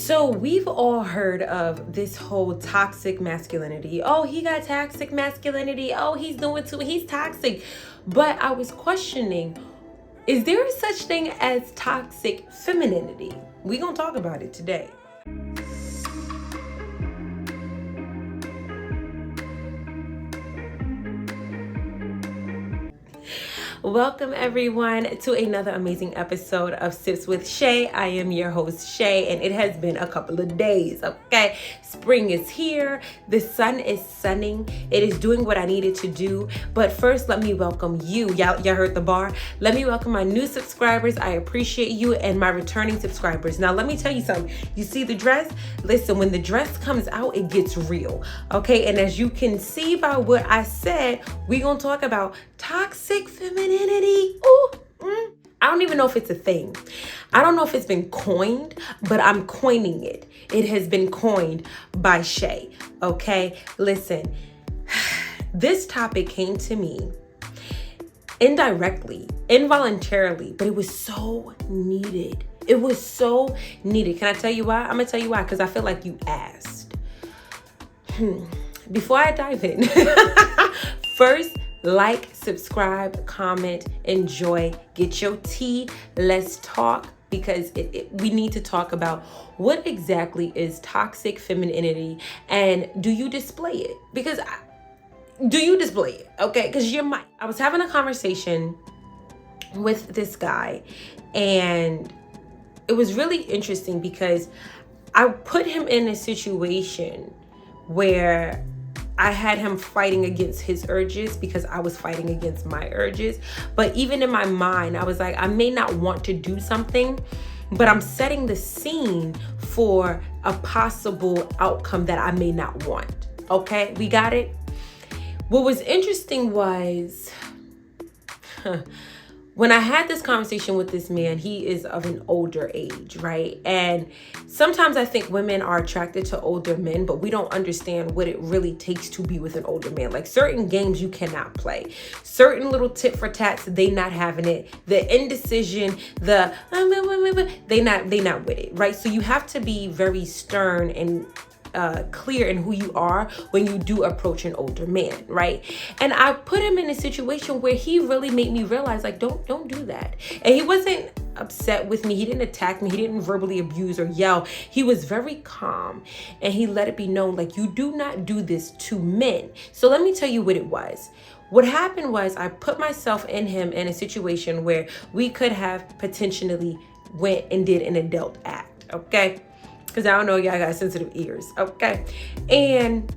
So we've all heard of this whole toxic masculinity. Oh, he got toxic masculinity. Oh, he's doing too, he's toxic. But I was questioning, is there such thing as toxic femininity? We're going to talk about it today. Welcome everyone to another amazing episode of Sips with Shay. I am your host Shay, and it has been a couple of days, okay? Spring is here, the sun is sunning, it is doing what I needed to do. But first, let me welcome you. Y'all heard the bar? Let me welcome my new subscribers. I appreciate you, and my returning subscribers. Now, let me tell you something. You see the dress? Listen, when the dress comes out, it gets real, okay? And as you can see by what I said, we're gonna talk about toxic femininity. I don't even know if it's a thing. I don't know if it's been coined, but I'm coining it. It has been coined by Shay, okay? Listen, this topic came to me indirectly, involuntarily, but it was so needed. It was so needed. Can I tell you why? I'm gonna tell you why, because I feel like you asked. Before I dive in, first, like, subscribe, comment, enjoy, get your tea, let's talk, because we need to talk about what exactly is toxic femininity, and do you display it? Because do you display it? Okay, because you might. I was having a conversation with this guy, and it was really interesting because I put him in a situation where I had him fighting against his urges because I was fighting against my urges. But even in my mind, I was like, I may not want to do something, but I'm setting the scene for a possible outcome that I may not want. Okay, we got it? What was interesting was, when I had this conversation with this man, he is of an older age, right? And sometimes I think women are attracted to older men, but we don't understand what it really takes to be with an older man. Like certain games you cannot play. Certain little tit for tats, they not having it. The indecision, they not with it, right? So you have to be very stern and clear in who you are when you do approach an older man, right? And I put him in a situation where he really made me realize, like, don't do that. And he wasn't upset with me. He didn't attack me. He didn't verbally abuse or yell. He was very calm, and he let it be known, like, you do not do this to men. So let me tell you what it was. What happened was I put myself in him in a situation where we could have potentially went and did an adult act, okay? Because I don't know, y'all got sensitive ears, okay? And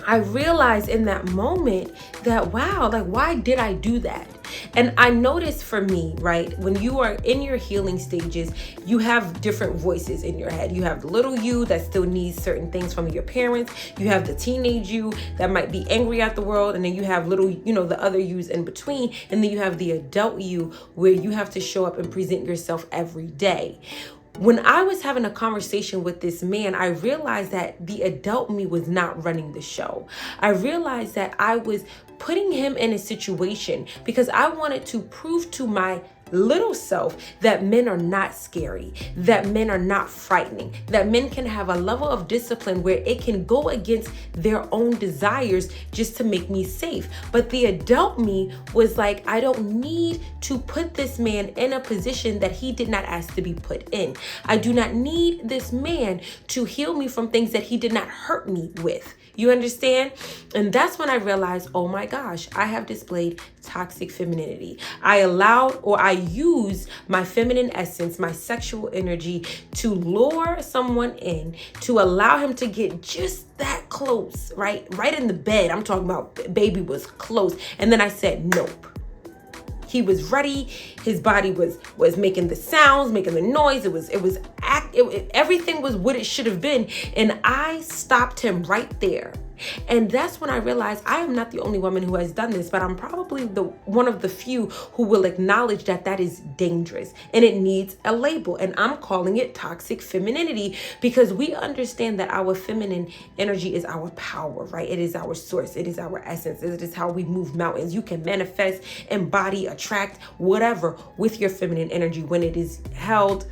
I realized in that moment that, wow, like, why did I do that? And I noticed for me, right, when you are in your healing stages, you have different voices in your head. You have the little you that still needs certain things from your parents. You have the teenage you that might be angry at the world. And then you have little, the other yous in between. And then you have the adult you where you have to show up and present yourself every day. When I was having a conversation with this man, I realized that the adult me was not running the show. I realized that I was putting him in a situation because I wanted to prove to my little self that men are not scary, that men are not frightening, that men can have a level of discipline where it can go against their own desires just to make me safe. But the adult me was like, I don't need to put this man in a position that he did not ask to be put in. I do not need this man to heal me from things that he did not hurt me with. You understand? And that's when I realized, oh my gosh, I have displayed toxic femininity. I allowed, or I used my feminine essence, my sexual energy to lure someone in, to allow him to get just that close, right? Right in the bed. I'm talking about baby was close. And then I said, nope. He was ready. His body was making the sounds, making the noise. Everything was what it should have been. And I stopped him right there. And that's when I realized I am not the only woman who has done this, but I'm probably one of the few who will acknowledge that that is dangerous and it needs a label. And I'm calling it toxic femininity because we understand that our feminine energy is our power, right? It is our source. It is our essence. It is how we move mountains. You can manifest, embody, attract, whatever with your feminine energy when it is held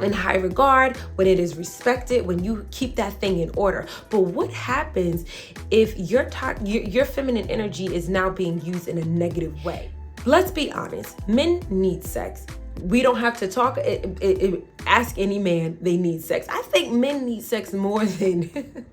in high regard, when it is respected, when you keep that thing in order. But what happens if your feminine energy is now being used in a negative way? Let's be honest, men need sex. We don't have to talk, ask any man, they need sex. I think men need sex more than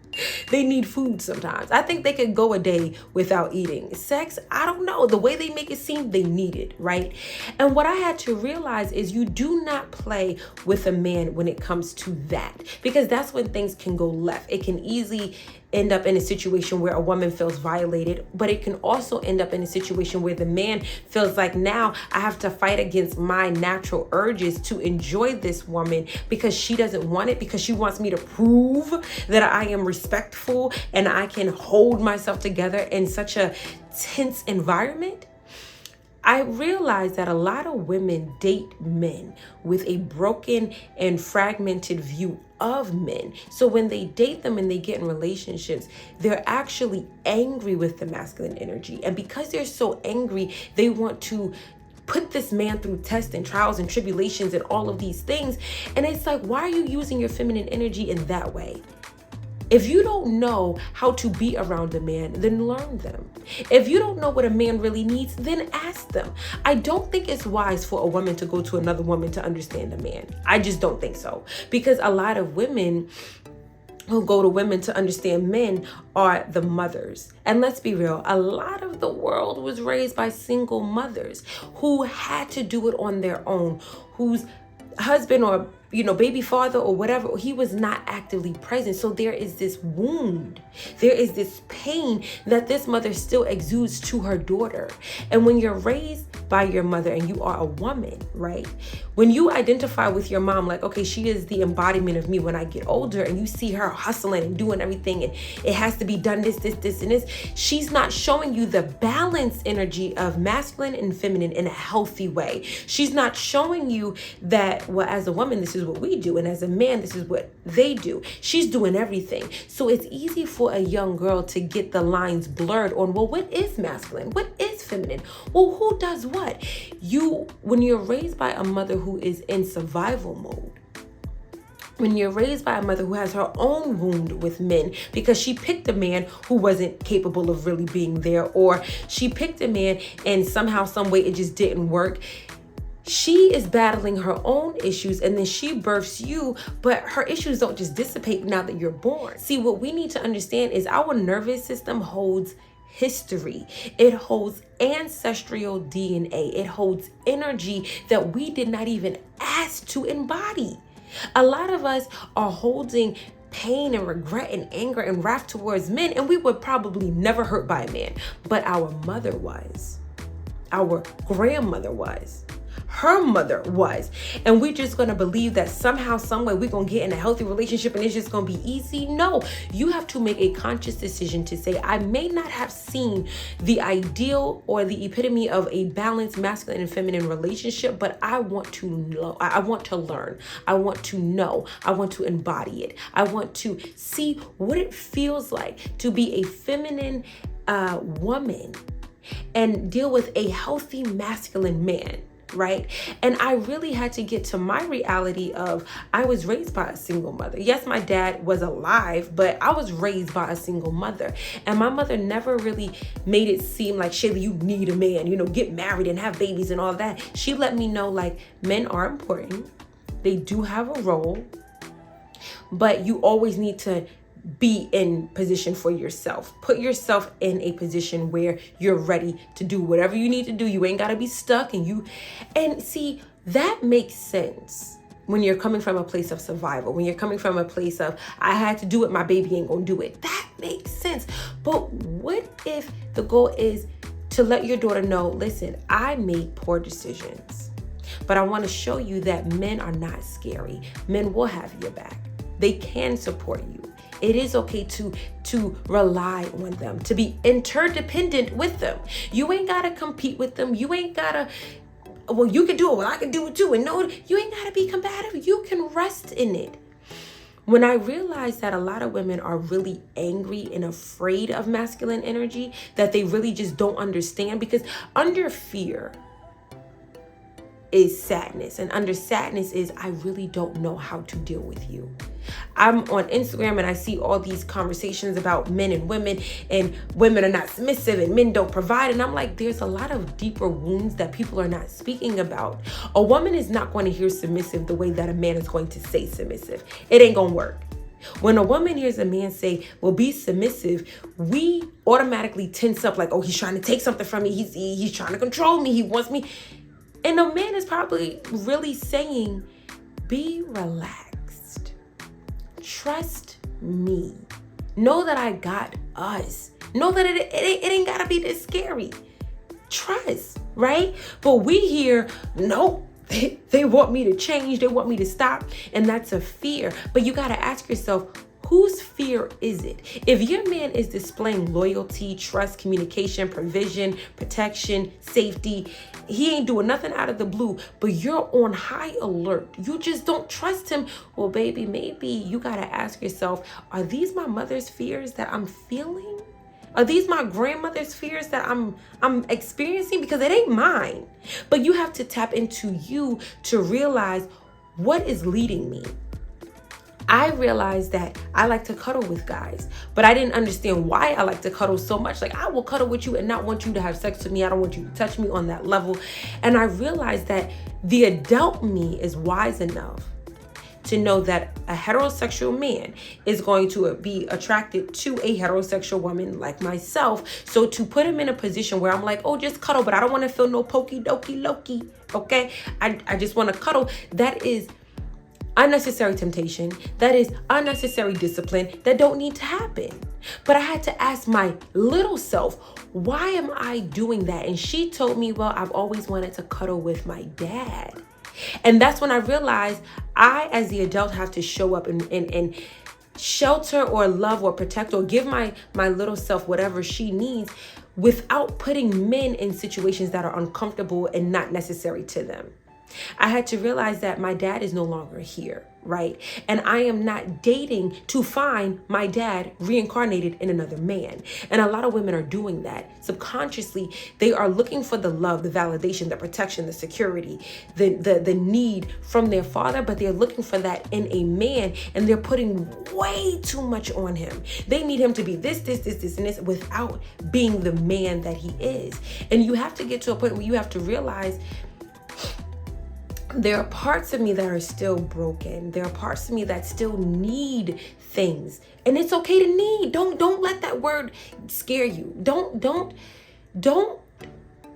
they need food sometimes. I think they could go a day without eating. Sex, I don't know. The way they make it seem, they need it, right? And what I had to realize is you do not play with a man when it comes to that, because that's when things can go left. It can easily end up in a situation where a woman feels violated, but it can also end up in a situation where the man feels like, now I have to fight against my natural urges to enjoy this woman because she doesn't want it, because she wants me to prove that I am respectful and I can hold myself together in such a tense environment. I realize that a lot of women date men with a broken and fragmented view of men. So when they date them and they get in relationships, they're actually angry with the masculine energy. And because they're so angry, they want to put this man through tests and trials and tribulations and all of these things. And it's like, why are you using your feminine energy in that way? If you don't know how to be around a man, then learn them. If you don't know what a man really needs, then ask them. I don't think it's wise for a woman to go to another woman to understand a man. I just don't think so. Because a lot of women who go to women to understand men are the mothers. And let's be real, a lot of the world was raised by single mothers who had to do it on their own, whose husband or baby father or whatever, he was not actively present. So there is this wound, there is this pain that this mother still exudes to her daughter. And when you're raised by your mother and you are a woman, right? When you identify with your mom, like, okay, she is the embodiment of me when I get older, and you see her hustling and doing everything and it has to be done this, and this, she's not showing you the balanced energy of masculine and feminine in a healthy way. She's not showing you that, well, as a woman, this is what we do, and as a man, this is what they do. She's doing everything. So it's easy for a young girl to get the lines blurred on, well, what is masculine? What is feminine? Well, who does what? When you're raised by a mother who is in survival mode, when you're raised by a mother who has her own wound with men because she picked a man who wasn't capable of really being there, or she picked a man and somehow, some way it just didn't work. She is battling her own issues, and then she births you, but her issues don't just dissipate now that you're born. See, what we need to understand is our nervous system holds history. It holds ancestral DNA. It holds energy that we did not even ask to embody. A lot of us are holding pain and regret and anger and wrath towards men, and we were probably never hurt by a man, but our mother was. Our grandmother was. Her mother was. And we're just going to believe that somehow, some way we're going to get in a healthy relationship and it's just going to be easy. No, you have to make a conscious decision to say, I may not have seen the ideal or the epitome of a balanced masculine and feminine relationship, but I want to know, I want to learn, I want to know, I want to embody it. I want to see what it feels like to be a feminine woman and deal with a healthy masculine man. Right? And I really had to get to my reality of, I was raised by a single mother. Yes, my dad was alive, but I was raised by a single mother. And my mother never really made it seem like, Shayla, you need a man, get married and have babies and all that. She let me know, like, men are important. They do have a role, but you always need to be in position for yourself. Put yourself in a position where you're ready to do whatever you need to do. You ain't got to be stuck. And see, that makes sense when you're coming from a place of survival, when you're coming from a place of, I had to do it, my baby ain't gonna do it. That makes sense. But what if the goal is to let your daughter know, listen, I made poor decisions, but I want to show you that men are not scary. Men will have your back. They can support you. It is okay to rely on them, to be interdependent with them. You ain't got to compete with them. You ain't got to, well, you can do it. Well, I can do it too. And no, you ain't got to be combative. You can rest in it. When I realized that a lot of women are really angry and afraid of masculine energy, that they really just don't understand, because under fear is sadness. And under sadness is, I really don't know how to deal with you. I'm on Instagram and I see all these conversations about men and women are not submissive and men don't provide. And I'm like, there's a lot of deeper wounds that people are not speaking about. A woman is not going to hear submissive the way that a man is going to say submissive. It ain't going to work. When a woman hears a man say, well, be submissive, we automatically tense up like, oh, he's trying to take something from me. He's trying to control me. He wants me. And a man is probably really saying, be relaxed. Trust me. Know that I got us. Know that it ain't got to be this scary. Trust, right? But we hear, nope. They want me to change. They want me to stop. And that's a fear. But you got to ask yourself, whose fear is it? If your man is displaying loyalty, trust, communication, provision, protection, safety, he ain't doing nothing out of the blue, but you're on high alert. You just don't trust him. Well, baby, maybe you got to ask yourself, are these my mother's fears that I'm feeling? Are these my grandmother's fears that I'm experiencing? Because it ain't mine. But you have to tap into you to realize what is leading me. I realized that I like to cuddle with guys, but I didn't understand why I like to cuddle so much. Like, I will cuddle with you and not want you to have sex with me. I don't want you to touch me on that level. And I realized that the adult me is wise enough to know that a heterosexual man is going to be attracted to a heterosexual woman like myself. So to put him in a position where I'm like, oh, just cuddle, but I don't want to feel no pokey dokey Loki. Okay. I just want to cuddle. That is unnecessary temptation. That is unnecessary discipline that don't need to happen. But I had to ask my little self, why am I doing that? And she told me, well, I've always wanted to cuddle with my dad. And that's when I realized I, as the adult, have to show up and shelter or love or protect or give my little self whatever she needs without putting men in situations that are uncomfortable and not necessary to them. I had to realize that my dad is no longer here, right? And I am not dating to find my dad reincarnated in another man. And a lot of women are doing that. Subconsciously, they are looking for the love, the validation, the protection, the security, the need from their father, but they're looking for that in a man, and they're putting way too much on him. They need him to be this, and this without being the man that he is. And you have to get to a point where you have to realize there are parts of me that are still broken. There are parts of me that still need things. And it's okay to need. Don't let that word scare you. Don't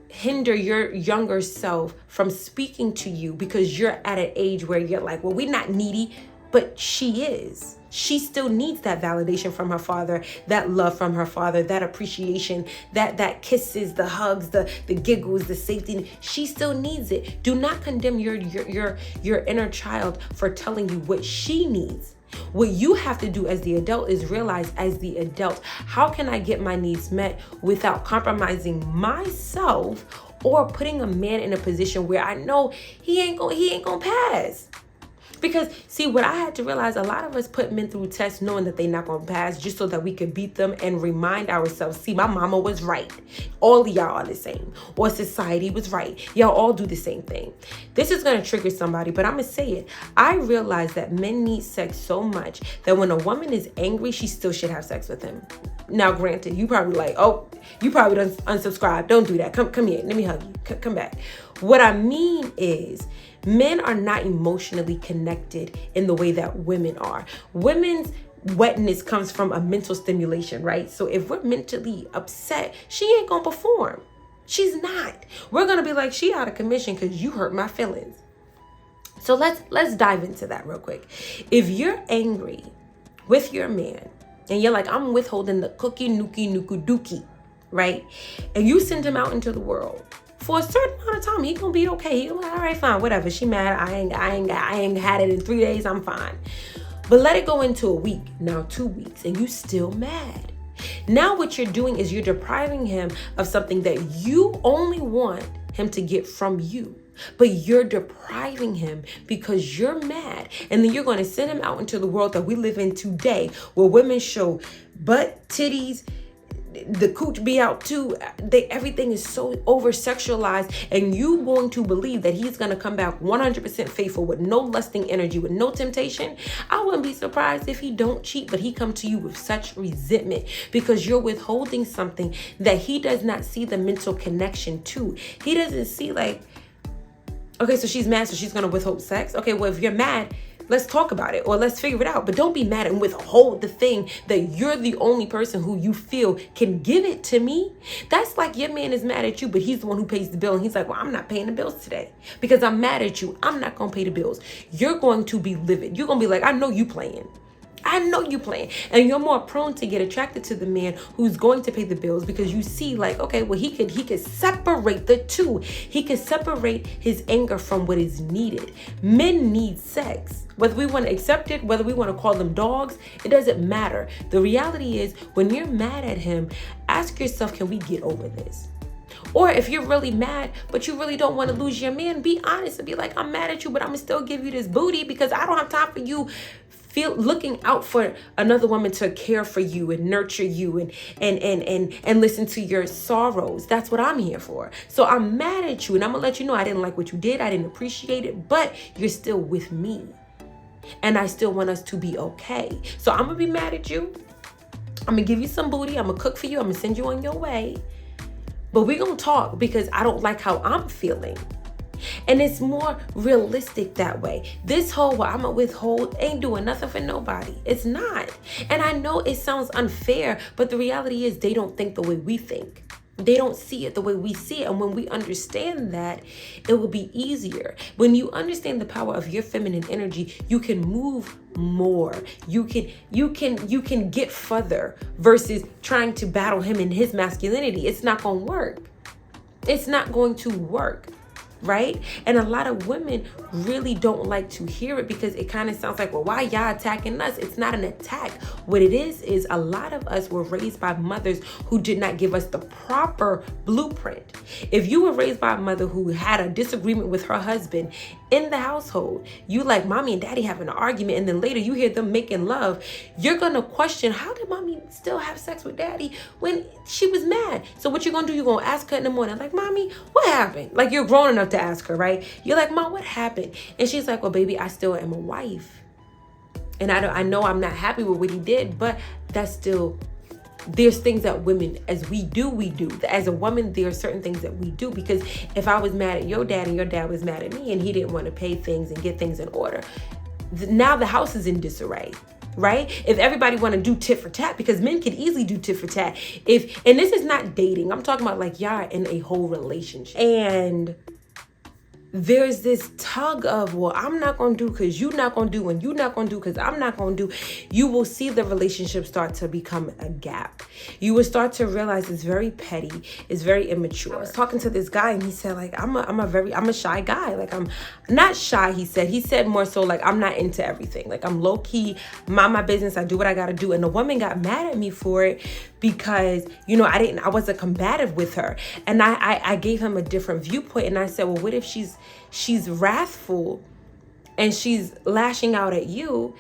hinder your younger self from speaking to you because you're at an age where you're like, well, we're not needy, but she is. She still needs that validation from her father, that love from her father, that appreciation, that kisses, the hugs, the giggles, the safety. She still needs it. Do not condemn your inner child for telling you what she needs. What you have to do as the adult is realize, as the adult, how can I get my needs met without compromising myself or putting a man in a position where I know he ain't gonna pass? Because, see, what I had to realize, a lot of us put men through tests knowing that they're not going to pass just so that we could beat them and remind ourselves, see, my mama was right. All of y'all are the same. Or society was right. Y'all all do the same thing. This is going to trigger somebody, but I'm going to say it. I realize that men need sex so much that when a woman is angry, she still should have sex with him. Now, granted, you probably like, oh, you probably don't unsubscribe. Don't do that. Come here. Let me hug you. Come back. What I mean is, men are not emotionally connected in the way that women are. Women's wetness comes from a mental stimulation, right? So if we're mentally upset, she ain't gonna perform. She's not. We're gonna be like, she out of commission because you hurt my feelings. So let's dive into that real quick. If you're angry with your man and you're like, I'm withholding the cookie nookie nuku dookie, right? And you send him out into the world. For a certain amount of time, he gonna be okay. He like, all right, fine, whatever. She mad. I ain't had it in 3 days. I'm fine. But let it go into a week, now 2 weeks, and you still mad. Now what you're doing is you're depriving him of something that you only want him to get from you. But you're depriving him because you're mad. And then you're going to send him out into the world that we live in today, where women show butt, titties, the cooch be out too. Everything is so over sexualized, and you going to believe that he's going to come back 100% faithful with no lusting energy, with no temptation. I wouldn't be surprised if he don't cheat, but he come to you with such resentment because you're withholding something that he does not see the mental connection to. He doesn't see like, okay, so she's mad, so she's going to withhold sex. Okay, well, if you're mad, let's talk about it, or let's figure it out. But don't be mad and withhold the thing that you're the only person who you feel can give it to me. That's like your man is mad at you, but he's the one who pays the bill. And he's like, well, I'm not paying the bills today because I'm mad at you. I'm not going to pay the bills. You're going to be livid. You're going to be like, I know you playing. I know you playing. And you're more prone to get attracted to the man who's going to pay the bills because you see like, okay, well, he could separate the two. He could separate his anger from what is needed. Men need sex. Whether we want to accept it, whether we want to call them dogs, it doesn't matter. The reality is when you're mad at him, ask yourself, can we get over this? Or if you're really mad, but you really don't want to lose your man, be honest and be like, I'm mad at you, but I'm going to still give you this booty because I don't have time for you looking out for another woman to care for you and nurture you and listen to your sorrows. That's what I'm here for. So I'm mad at you and I'm gonna let you know I didn't like what you did. I didn't appreciate it, but you're still with me. And I still want us to be okay. So I'm gonna be mad at you. I'm gonna give you some booty. I'm gonna cook for you. I'm gonna send you on your way. But we're gonna talk because I don't like how I'm feeling. And it's more realistic that way. This whole, well, I'm gonna withhold ain't doing nothing for nobody. It's not. And I know it sounds unfair, but the reality is they don't think the way we think. They don't see it the way we see it. And when we understand that, it will be easier. When you understand the power of your feminine energy, you can move more. You can get further versus trying to battle him in his masculinity. It's not going to work. It's not going to work. Right? And a lot of women really don't like to hear it because it kind of sounds like, well, why y'all attacking us? It's not an attack. What it is a lot of us were raised by mothers who did not give us the proper blueprint. If you were raised by a mother who had a disagreement with her husband in the household, you like mommy and daddy having an argument, and then later you hear them making love, you're going to question, how did mommy still have sex with daddy when she was mad? So what you're going to do, you're going to ask her in the morning, like, mommy, what happened? Like you're grown enough to ask her, right? You're like, Mom, what happened? And she's like, well, baby, I still am a wife. And I know I'm not happy with what he did, but that's still, there's things that women, as we do. As a woman, there are certain things that we do, because if I was mad at your dad and your dad was mad at me and he didn't want to pay things and get things in order, now the house is in disarray. Right? If everybody want to do tit for tat, because men can easily do tit for tat. And this is not dating. I'm talking about like y'all are in a whole relationship. And there's this tug of, well, I'm not going to do because you're not going to do, and you're not going to do because I'm not going to do. You will see the relationship start to become a gap. You will start to realize it's very petty. It's very immature. I was talking to this guy and he said like, I'm a shy guy. Like I'm not shy. He said more so like, I'm not into everything. Like I'm low key, mind my business. I do what I got to do. And the woman got mad at me for it because, I wasn't combative with her. And I gave him a different viewpoint. And I said, well, what if she's wrathful and she's lashing out at you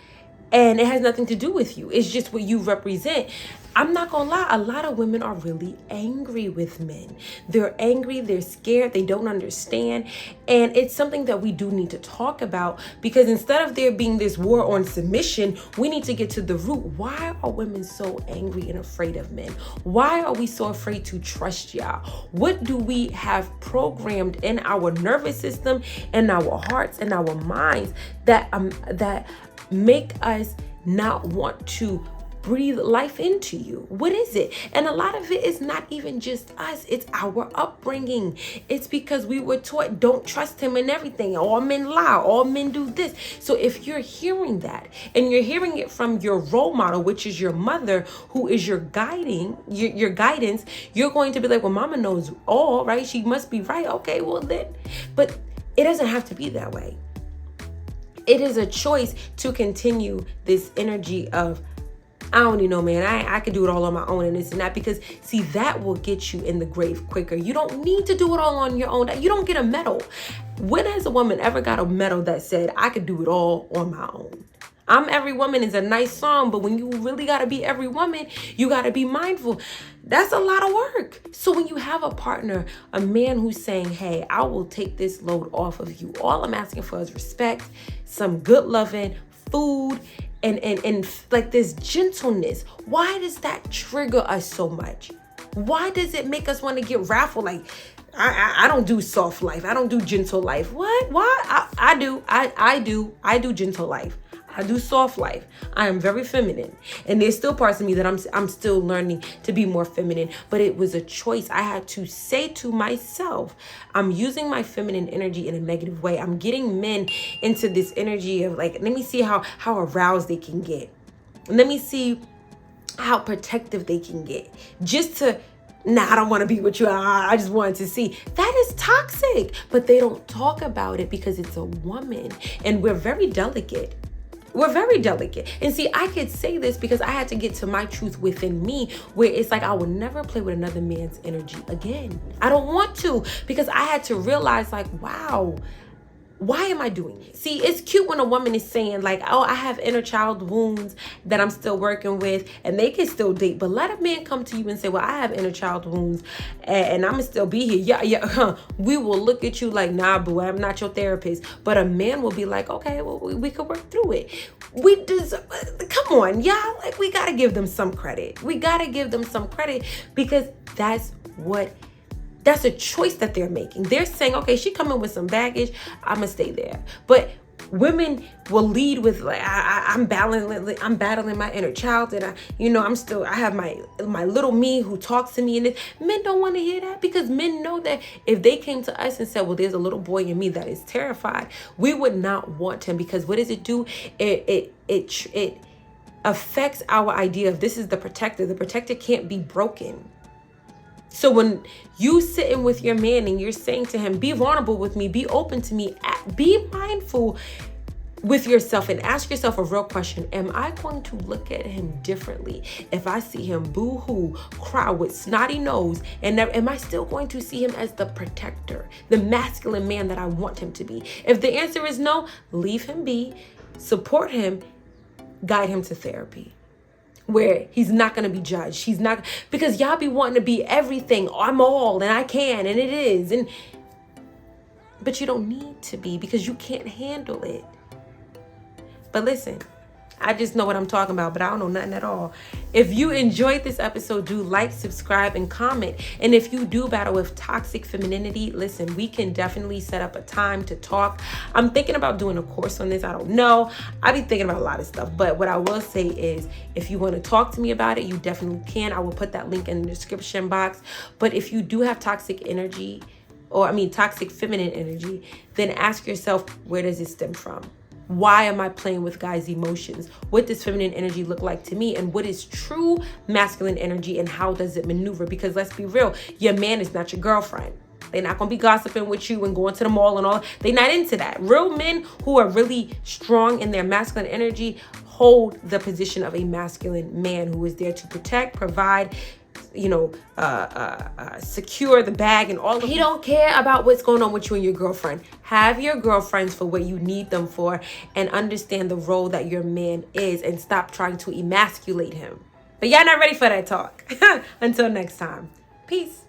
and it has nothing to do with you? It's just what you represent. I'm not gonna lie, a lot of women are really angry with men. They're angry, they're scared, they don't understand. And it's something that we do need to talk about, because instead of there being this war on submission, we need to get to the root. Why are women so angry and afraid of men? Why are we so afraid to trust y'all? What do we have programmed in our nervous system, in our hearts, and our minds that make us not want to breathe life into you? What is it? And a lot of it is not even just us. It's our upbringing. It's because we were taught, don't trust him in everything. All men lie. All men do this. So if you're hearing that and you're hearing it from your role model, which is your mother, who is your your guidance, you're going to be like, well, mama knows all, right? She must be right. Okay, well then. But it doesn't have to be that way. It is a choice to continue this energy of, I don't need no man. I can do it all on my own and this and that, because see, that will get you in the grave quicker. You don't need to do it all on your own. You don't get a medal. When has a woman ever got a medal that said, I could do it all on my own? I'm Every Woman is a nice song, but when you really got to be every woman, you got to be mindful. That's a lot of work. So when you have a partner, a man who's saying, hey, I will take this load off of you. All I'm asking for is respect, some good loving, food, and like this gentleness. Why does that trigger us so much? Why does it make us want to get wrathful? Like, I don't do soft life. I don't do gentle life. What? Why? I do. I do gentle life. I do soft life. I am very feminine. And there's still parts of me that I'm still learning to be more feminine. But it was a choice. I had to say to myself, I'm using my feminine energy in a negative way. I'm getting men into this energy of like, let me see how aroused they can get. Let me see how protective they can get. Just to, I don't want to be with you. I just wanted to see. That is toxic. But they don't talk about it because it's a woman. And we're very delicate. We're very delicate. And see, I could say this because I had to get to my truth within me, where it's like I will never play with another man's energy again. I don't want to, because I had to realize like, wow, why am I doing it? See, it's cute when a woman is saying like, oh, I have inner child wounds that I'm still working with, and they can still date. But let a man come to you and say, well, I have inner child wounds and I'm gonna still be here. Yeah. We will look at you like, nah, boo, I'm not your therapist. But a man will be like, okay, well, we could work through it. Come on, y'all. Like, we gotta give them some credit. We gotta give them some credit because that's a choice that they're making. They're saying, okay, she coming with some baggage, I'm gonna stay there. But women will lead with like, I'm battling my inner child, and I have my little me who talks to me, and men don't want to hear that, because men know that if they came to us and said, well, there's a little boy in me that is terrified, we would not want him, because what does it do? It affects our idea of this is the protector. The protector can't be broken. So when you sitting with your man and you're saying to him, be vulnerable with me, be open to me, be mindful with yourself and ask yourself a real question. Am I going to look at him differently if I see him boo-hoo, cry with snotty nose? And am I still going to see him as the protector, the masculine man that I want him to be? If the answer is no, leave him be, support him, guide him to therapy, where he's not going to be judged. He's not, because y'all be wanting to be everything. I'm all, and I can, and it is. But you don't need to be, because you can't handle it. But listen, I just know what I'm talking about, but I don't know nothing at all. If you enjoyed this episode, do like, subscribe, and comment. And if you do battle with toxic femininity, listen, we can definitely set up a time to talk. I'm thinking about doing a course on this. I don't know. I be thinking about a lot of stuff. But what I will say is, if you want to talk to me about it, you definitely can. I will put that link in the description box. But if you do have toxic energy, toxic feminine energy, then ask yourself, where does it stem from? Why am I playing with guys' emotions? What does feminine energy look like to me? And what is true masculine energy, and how does it maneuver? Because let's be real, your man is not your girlfriend. They're not going to be gossiping with you and going to the mall and all. They're not into that. Real men who are really strong in their masculine energy hold the position of a masculine man who is there to protect, provide, secure the bag and all of. He don't care about what's going on with you and your girlfriend. Have your girlfriends for what you need them for, and understand the role that your man is, and stop trying to emasculate him. But y'all not ready for that talk. Until next time. Peace.